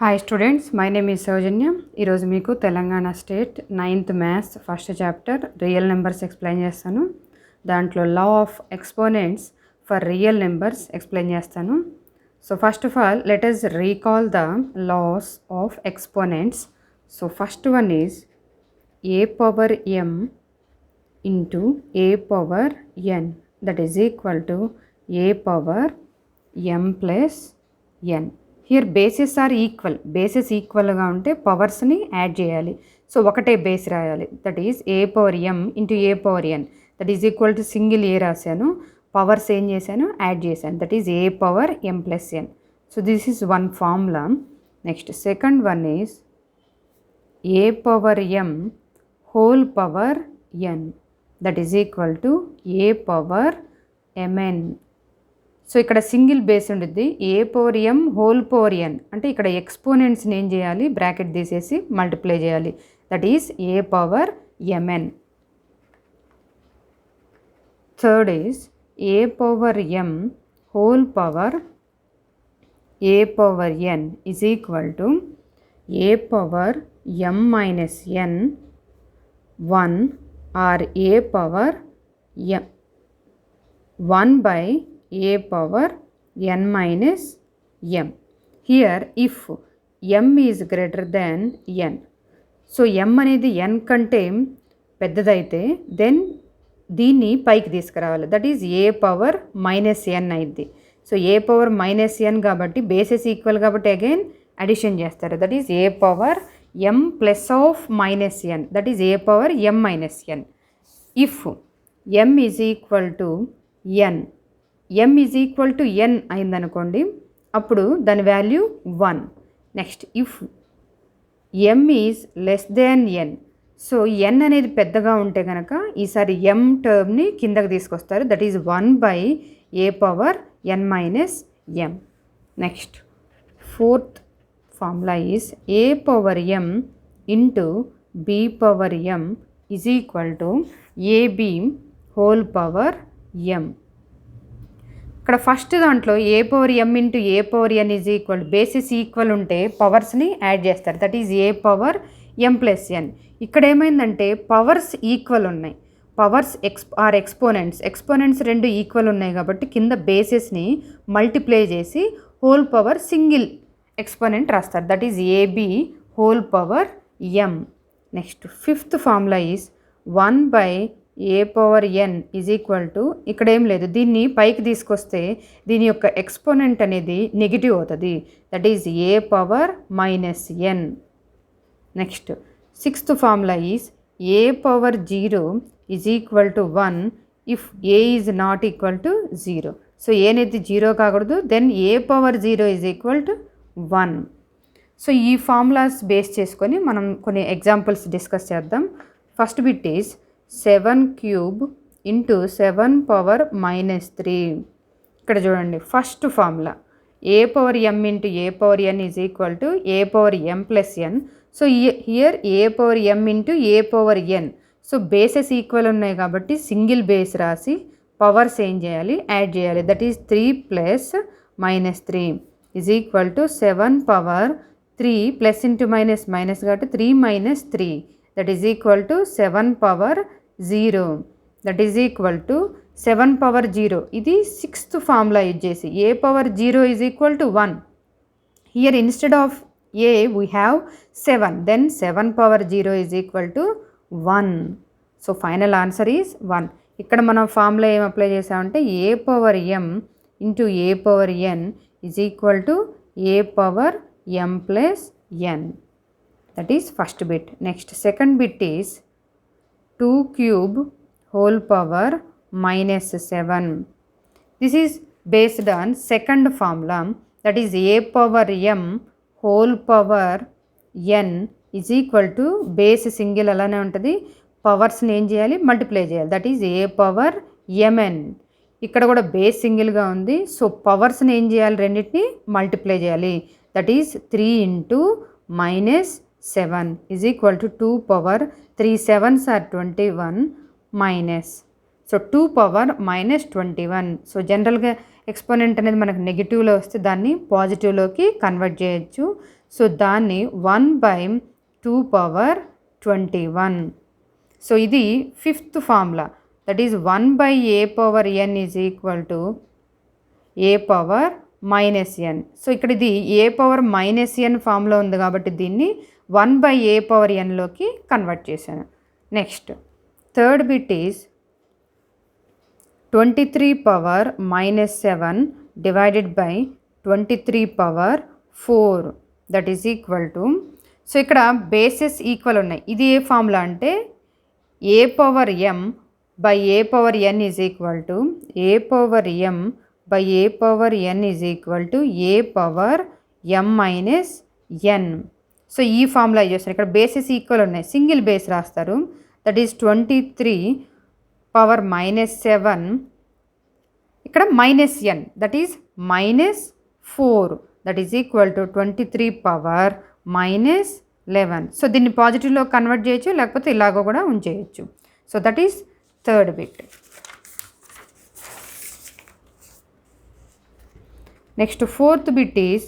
Hi students, my name is Soujanya. ఈరోజు మీకు Telangana state 9th maths first chapter real numbers explain చేస్తాను. దాంట్లో law of exponents for real numbers explain చేస్తాను. So first of all let us recall the laws of exponents. So first one is a power m into a power n, that is equal to a power m plus n. Here bases are equal. Bases ఈక్వల్గా ఉంటే పవర్స్ని add చేయాలి. So ఒకటే base రాయాలి. That is a power m into a power n, that is equal to single a రాశాను, powers ఏం చేశాను add చేశాను, that is a power m plus n. So this is one formula. Next second one is a power m whole power n, that is equal to a power m n. So ఇక్కడ single base ఉంటుంది, a power m whole power n అంటే ఇక్కడ ఎక్స్పోనెంట్స్ని ఏం చేయాలి, bracket తీసేసి multiply చేయాలి, that is a power m n. Third is a power m whole power a power n is equal to a power m minus n 1 or a power m 1 by a power n minus m. Here if m is greater than n, so m అనేది n కంటే పెద్దదైతే then దీన్ని పైకి తీసుకురావాలి, that is a power minus n అయింది. So a power minus n కాబట్టి bases equal కాబట్టి again addition చేస్తారు, that is a power m plus of minus n, that is a power m minus n. If m is equal to n, m is equal to n అయిందనుకోండి, అప్పుడు దాని value 1. Next if m is less than n, so n అనేది పెద్దగా ఉంటే కనుక ఈసారి m టర్మ్ని కిందకి తీసుకొస్తారు, that is 1 by a power n minus m. Next fourth formula is a power m into b power m is equal to a b whole power m. ఇక్కడ first దాంట్లో a power m into a power n is equal, basis equal ఉంటే పవర్స్ని add చేస్తారు, that is a power m plus n. ఇక్కడ ఏమైందంటే powers equal ఉన్నాయి, powers exponents రెండు equal ఉన్నాయి కాబట్టి కింద బేసెస్ని మల్టిప్లై చేసి హోల్ పవర్ సింగిల్ ఎక్స్పోనెంట్ రాస్తారు, that is ab whole power m. Next fifth formula is 1 by a power n is equal to, ఇక్కడ ఏం లేదు, దీన్ని పైకి తీసుకొస్తే దీని యొక్క ఎక్స్పోనెంట్ అనేది నెగిటివ్ అవుతుంది, that is a power minus n. Next sixth formula is a power 0 is equal to 1 if a is not equal to 0. So a అనేది 0 కాకూడదు, then a power 0 is equal to 1. So ఈ formulas base చేసుకొని మనం కొన్ని examples discuss చేద్దాం. First bit is 7 cube into 7 power minus 3. ఇక్కడ చూడండి first formula a power m into a power n is equal to a power m plus n. So here a power m into a power n, so bases equal ఉన్నాయి కాబట్టి single base రాసి powers ఏం చేయాలి add చేయాలి, that is 3 plus minus 3 is equal to 7 power 3 plus into minus minus కాబట్టి 3 minus 3, that is equal to 7 power 0, that is equal to 7 power 0. ఇది sixth formula use చేసి a power 0 is equal to 1. Here instead of a we have 7, then 7 power 0 is equal to 1. So final answer is 1. ఇక్కడ మనం formula ఏం apply చేసామంటే a power m into a power n is equal to a power m plus n. That is first bit. Next second bit is 2 cube whole power minus 7. This is based on second formula, that is a power m whole power n is equal to base single అలానే ఉంటుంది, పవర్స్ని ఏం చేయాలి multiply చేయాలి, that is a power mn. ఇక్కడ కూడా base సింగిల్గా ఉంది, so పవర్స్ని ఏం చేయాలి రెండింటిని మల్టిప్లై చేయాలి, that is 3 into minus 7 is equal to 2 power 3 7s are 21 minus, so 2 power minus 21. So జనరల్గా ఎక్స్పోనెంట్ అనేది మనకు నెగిటివ్లో వస్తే దాన్ని పాజిటివ్లోకి కన్వర్ట్ చేయొచ్చు. సో దాన్ని 1/2^21. సో ఇది fifth formula, that is 1/a^n is equal to a^-n. So ఇక్కడ ఇది a^-n ఫామ్లో ఉంది కాబట్టి దీన్ని 1/a^n కన్వర్ట్ చేశాను. Next third bit is 23^-7 divided by 23^4 that is equal to, so ఇక్కడ బేసెస్ ఈక్వల్ ఉన్నాయి. ఇది ఏ ఫార్ములా అంటే a^m/a^n is equal to a^m/a^n is equal to a^m-n. So ఈ ఫార్ములా చేస్తారు. ఇక్కడ బేసెస్ ఈక్వల్ ఉన్నాయి, సింగిల్ బేస్ రాస్తారు. దట్ ఈస్ 23^-7 ఇక్కడ -n that is -4 that is equal to 23^-11. So దీన్ని పాజిటివ్లో కన్వర్ట్ చేయొచ్చు, లేకపోతే ఇలాగో కూడా ఉంచేయచ్చు. So that is third bit. Next fourth bit is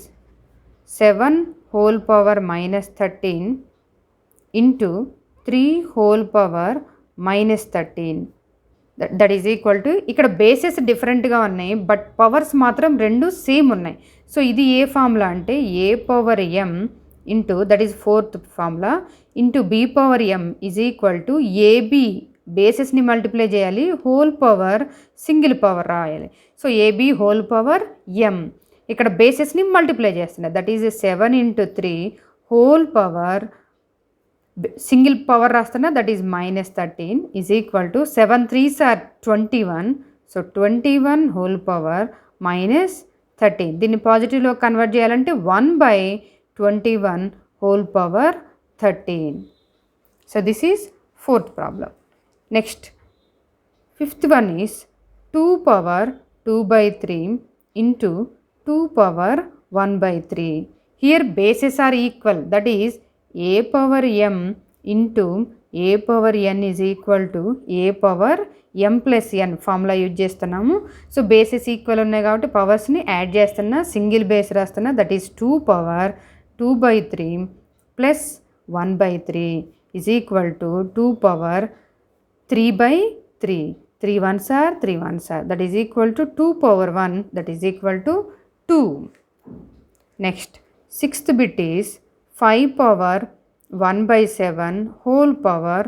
7^-13 into 3^-13 that is equal to, ఇక్కడ బేసెస్ డిఫరెంట్గా ఉన్నాయి బట్ పవర్స్ మాత్రం రెండు సేమ్ ఉన్నాయి. సో ఇది ఏ ఫార్ములా అంటే a^m into that is fourth formula into b^m is equal to ab, బేసెస్ని మల్టిప్లై చేయాలి, హోల్ పవర్ సింగిల్ పవర్ రాయాలి. సో ab^m ఇక్కడ బేసెస్ని మల్టిప్లై చేస్తున్నారు. That is 7 × 3 whole power single power రాస్తున్నా, that is -13 is equal to 7 3s are 21. So 21 whole power -13. దీన్ని పాజిటివ్లో convert చేయాలంటే 1/21 whole power 13. So this is fourth problem. Next fifth one is 2^2/3 into 2^1/3. Here bases are equal, that is a^m into a^n is equal to a^m+n formula use చేస్తున్నాము. So bases equal ఉన్నాయి కాబట్టి పవర్స్ని add చేస్తున్నా, single base రాస్తున్నా, that is 2^2/3 plus 1/3 is equal to 2^3/3. 3 1s are 3 1s are that is equal to 2^1 that is equal to 2. Next sixth bit is 5^1/7 whole power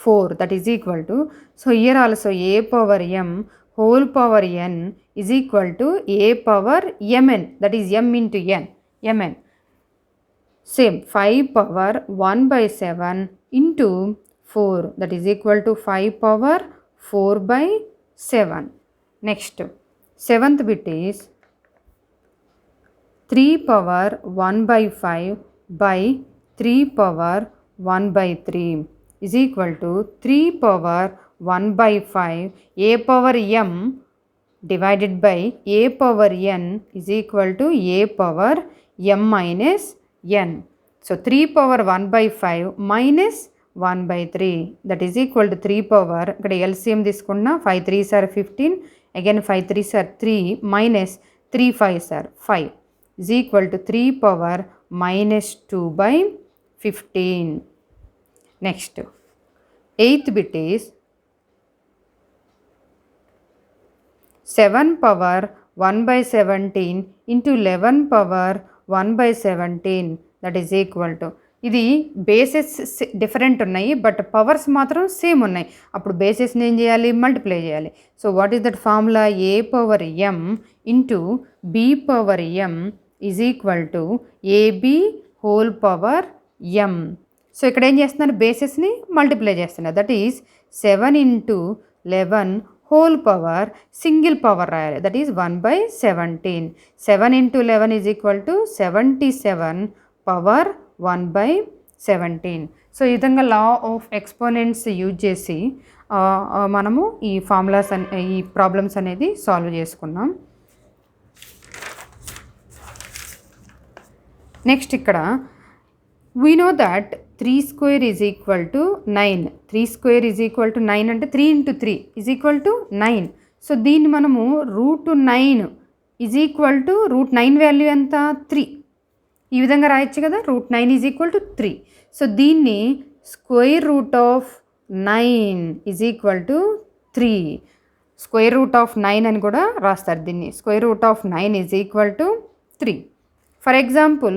4 that is equal to, so here also a^m whole power n is equal to a^mn, that is m into n, mn. Same 5^1/7 into 4 that is equal to 5^4/7. Next seventh bit is 3^1/5 by 3^1/3 is equal to 3^1/5 a^m divided by a^n is equal to a^m-n. So 3^1/5 minus 1/3 that is equal to 3 power, ikkada LCM తీసుకున్నా 5 3s are 15, again 5 3s are 3 minus 3 5s are 5 is equal to 3 power minus 2/15. Next eighth bit is 7^1/17 into 11^1/17 that is equal to, ఇది bases different ఉన్నాయి but powers మాత్రం same ఉన్నాయి. అప్పుడు బేసెస్ని ఏం చేయాలి, multiply చేయాలి. So what is that formula, a^m into b^m is equal to ab whole power m. So ఇక్కడ ఏం చేస్తున్నారు, బేసెస్ని మల్టిప్లై చేస్తున్నారు. That is 7 × 11 whole power single power రాయాలి, that is 1/17. 7 × 11 is equal to 77 power 1/17. So ఈ విధంగా లా of exponents use చేసి మనము ఈ ఫార్ములాస్ ఈ ప్రాబ్లమ్స్ అనేది సాల్వ్ చేసుకున్నాం. నెక్స్ట్ ఇక్కడ we know that 3² is equal to 9. 3² is equal to 9 అంటే 3 × 3 ఈజ్ ఈక్వల్ టు 9. సో దీన్ని మనము √9 ఈజ్ ఈక్వల్ టు √9 వాల్యూ ఎంత 3. ఈ విధంగా రాయొచ్చు కదా, √9 ఈజ్ ఈక్వల్ టు 3. సో దీన్ని square root of 9 is equal to 3. Square root of 9 అని కూడా రాస్తారు దీన్ని. Square root of 9 is equal to 3. For example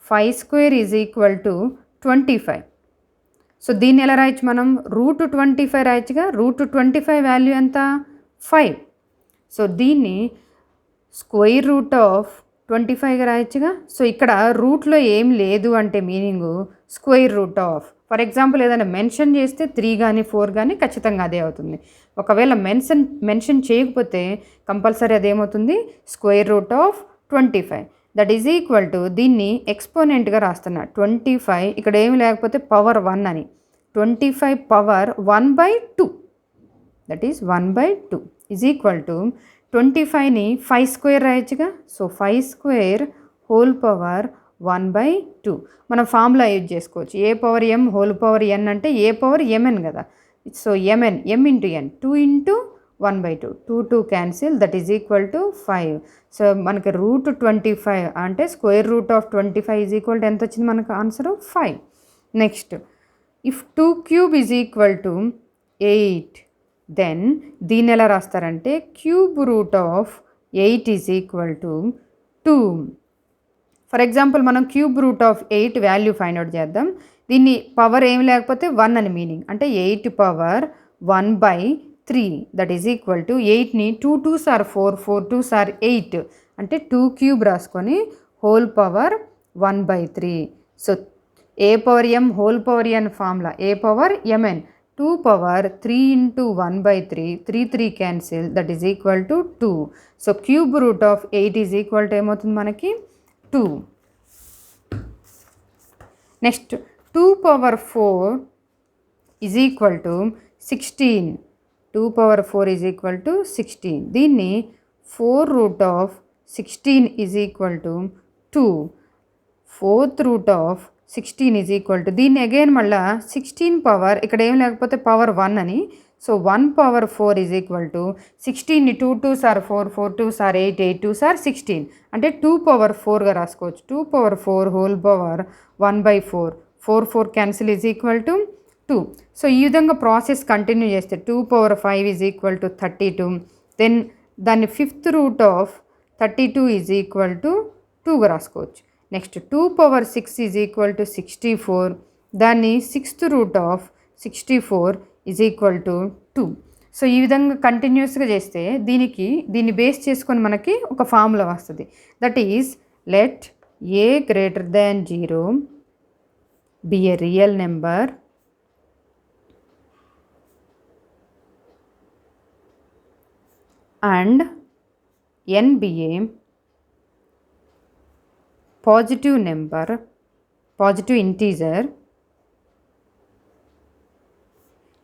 5² is equal to 25. So దీన్ని ఎలా రాయొచ్చు మనం, √25 రాయొచ్చుగా. √25 వాల్యూ ఎంత, 5. సో దీన్ని స్క్వేర్ రూట్ ఆఫ్ 25గా రాయొచ్చుగా. సో ఇక్కడ రూట్లో ఏం లేదు అంటే meaning square root of. For example ఏదైనా మెన్షన్ చేస్తే 3 కానీ 4 కానీ ఖచ్చితంగా అదే అవుతుంది. ఒకవేళ మెన్షన్ చేయకపోతే కంపల్సరీ అదేమవుతుంది, square root of 25. That is equal to, దీన్ని ఎక్స్పోనెంట్గా రాస్తున్నా 25, ఇక్కడ ఏమి లేకపోతే పవర్ 1 అని. 25 power 1/2, that is 1/2 is equal to 25ని 5² రాయొచ్చుగా. So 5² whole power 1/2. మనం ఫార్ములా యూజ్ చేసుకోవచ్చు. A power m whole power n అంటే ఏ పవర్ mn కదా. So mn, m into n, 2 into 1/2, 2 cancel, that is equal to 5. So మనకి √25 అంటే square root of 25 is equal to ఎంత వచ్చింది మనకు answer, 5. Next, if 2³ is equal to 8, then దీన్ని ఎలా రాస్తారంటే cube root of 8 is equal to 2. For example మనం cube root of 8 value find out చేద్దాం. దీన్ని పవర్ ఏమి లేకపోతే 1 అని మీనింగ్, అంటే 8 power 1/3, that is equal to 8ని 2 2s are 4, 4 2s are 8 అంటే 2³ రాసుకొని whole power 1/3. So a power m whole power n formula, a power mn, 2 power 3 into 1/3, 3 cancel, that is equal to 2. So cube root of 8 is equal to ఏమవుతుంది మనకి, 2. Next 2 power 4 is equal to 16. 2 power 4 is equal to 16. దీన్ని 4 root of 16 is equal to 2. 4th root of 16 is equal to, దీన్ని again మళ్ళీ 16 power, ఇక్కడ ఏం లేకపోతే power 1 అని. So 1 power 4 is equal to 16ని 2 2s are 4, 4 2s are 8, 8 2s are 16 అంటే 2 power 4గా రాసుకోవచ్చు. 2 power 4 whole power 1/4, 4 4 cancel is equal to 2. So ఈ విధంగా ప్రాసెస్ కంటిన్యూ చేస్తే 2 power 5 is equal to 32. Then దాన్ని 5th root of 32 is equal to 2గా రాసుకోవచ్చు. Next 2 power 6 is equal to 64. దాన్ని 6th root of 64 is equal to 2. So ఈ విధంగా కంటిన్యూస్గా చేస్తే దీన్ని బేస్ చేసుకొని మనకి ఒక ఫార్ములా వస్తుంది. That is let a greater than 0 be a real number and n be a positive number, positive integer.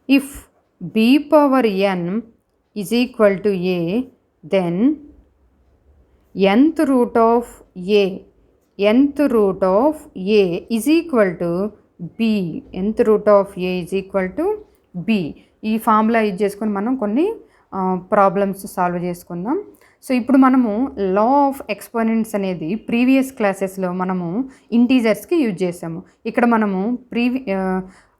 If b power n is equal to a, then nth root of a is equal to b. nth root of a is equal to b. ఈ formula use చేసుకొని మనం కొన్ని problems solve చేసుకుందాం. So ఇప్పుడు మనము లా of exponents అనేది previous క్లాసెస్లో మనము ఇంటీజర్స్కి యూజ్ చేసాము. ఇక్కడ మనము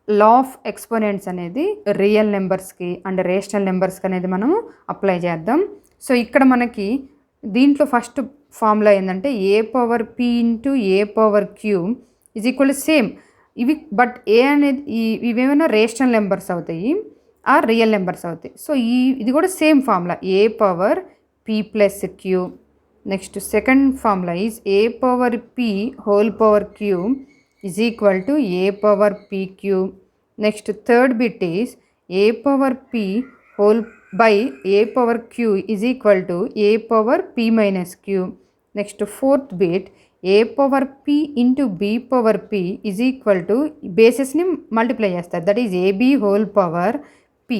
లా ఆఫ్ ఎక్స్పోనెంట్స్ అనేది రియల్ నెంబర్స్కి అండ్ రేషనల్ నెంబర్స్కి అనేది మనము అప్లై చేద్దాం. సో ఇక్కడ మనకి దీంట్లో ఫస్ట్ ఫార్ములా ఏంటంటే a power p into a power q is equal to same ఇవి, బట్ ఏ అనేది ఇవేమైనా రేషనల్ నెంబర్స్ అవుతాయి ఆర్ రియల్ నెంబర్స్ అవుతాయి. సో ఇది కూడా same formula, a power p plus q. Next second formula is a power p whole power q is equal to a power pq. Next third bit is a power p whole by a power q is equal to a power p minus q. Next fourth bit a power p into b power p is equal to బేసెస్ని multiply చేస్తారు, that is ab whole power p.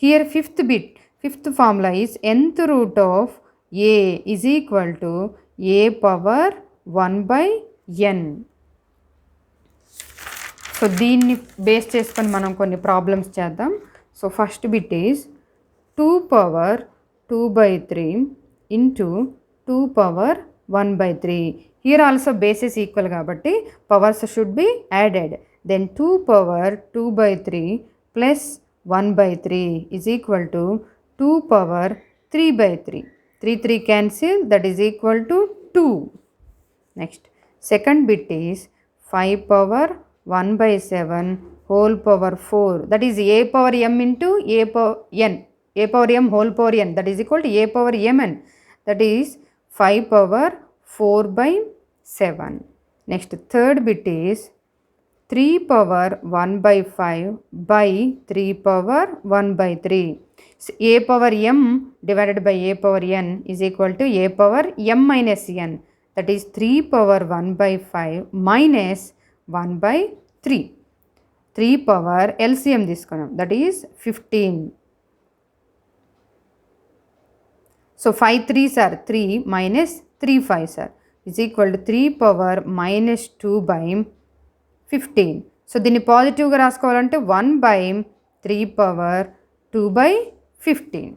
Here fifth formula is nth root of a is equal to a power 1/n. So దీన్ని base చేసుకొని మనం కొన్ని problems చేద్దాం. So first bit is 2 power 2/3 into 2 power 1/3. Here also bases equal కాబట్టి powers should be added. Then 2 power 2/3 plus 1/3 is equal to 2 power 3/3. 3 cancel, that is equal to 2. Next, second bit is 5 power 1/7 whole power 4, that is a power m into a power n, a power m whole power n, that is equal to a power mn, that is 5 power 4/7. Next, third bit is 3 power 1/5 by 3 power 1/3. So, a power m divided by a power n is equal to a power m minus n, that is 3 power 1/5 minus 1/3. 3 power LCM తీసుకున్నాం, that is 15. So 5 3s are 3 minus 3 5s are is equal to 3 power minus 2/15. So దీన్ని పాజిటివ్గా రాసుకోవాలంటే 1/3 power 2/15.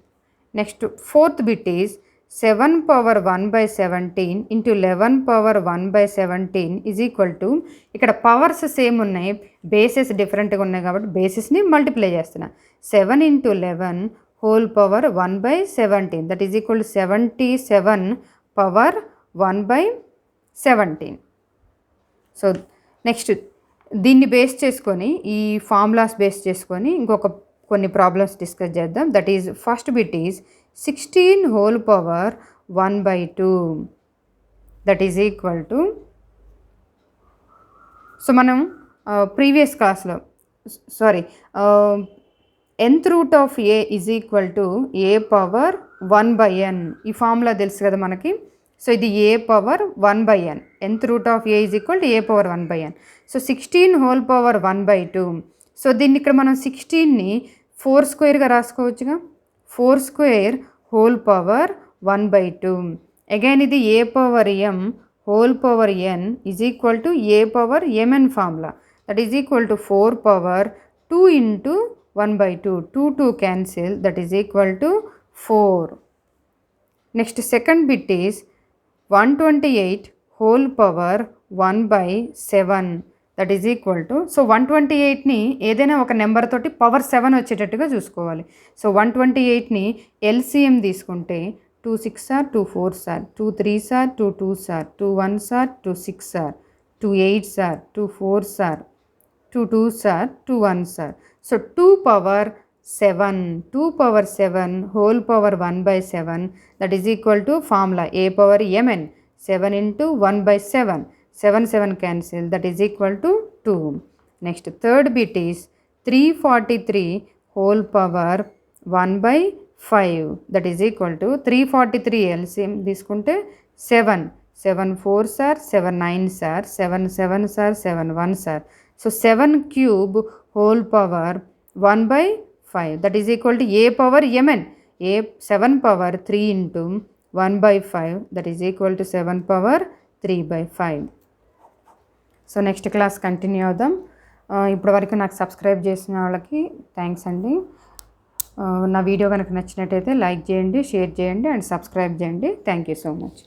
Next fourth bit is 7 power 1/17 into 11 power 1/17 is equal to, ఇక్కడ powers same ఉన్నాయి, bases డిఫరెంట్గా ఉన్నాయి కాబట్టి బేసెస్ని multiply చేస్తున్నా. 7 into 11 whole power 1/17, that is equal to 77 power 1/17. So next దీన్ని base చేసుకొని, ఈ ఫార్ములాస్ బేస్ చేసుకొని ఇంకొక కొన్ని ప్రాబ్లమ్స్ డిస్కస్ చేద్దాం. That is first bit is 16 whole power 1/2, that is equal to, so మనం ప్రీవియస్ క్లాస్లో nth root of a is equal to a power 1/n, ఈ ఫార్ములా తెలుసు కదా మనకి. సో ఇది a power 1/n, nth root of a is equal to a power 1/n. So 16 whole power 1/2. So దీన్ని ఇక్కడ మనం 16ని 4 స్క్వేర్గా రాసుకోవచ్చుగా. 4 స్క్వేర్ whole power 1/2. అగైన్ ఇది a power m whole power n is equal to a power mn formula, that is equal to 4 power 2 into 1/2. 2 cancel, that is equal to 4. Next, second bit is 128 whole power 1/7, that is equal to, so 128ని ఏదైనా ఒక number తోటి power 7 వచ్చేటట్టుగా చూసుకోవాలి. So 128ని LCM తీసుకుంటే 2 6s are 2 4s are 2 3s are 2 2s are 2 1s are 2 6s are 2 8s are 2 4s are 2 2s are 2 1s are. So 2 power 7 whole power 1/7, that is equal to formula a power mn, 7 into 1/7, 7 cancel, that is equal to 2. Next, third bit is 343 whole power 1/5, that is equal to 343 LCM తీసుకుంటే 7 4s are 7 9s are 7 7s are 7 1s are. So 7 cube whole power 1/5, that is equal to a power mn, a 7 power 3 into 1/5, that is equal to 7 power 3/5. So next class continue అవుదాం. ఇప్పటి వరకు నాకు subscribe చేసిన వాళ్ళకి thanks అండి. నా video కనుక నచ్చినట్టయితే లైక్ చేయండి, షేర్ చేయండి అండ్ సబ్స్క్రైబ్ చేయండి. Thank you so much.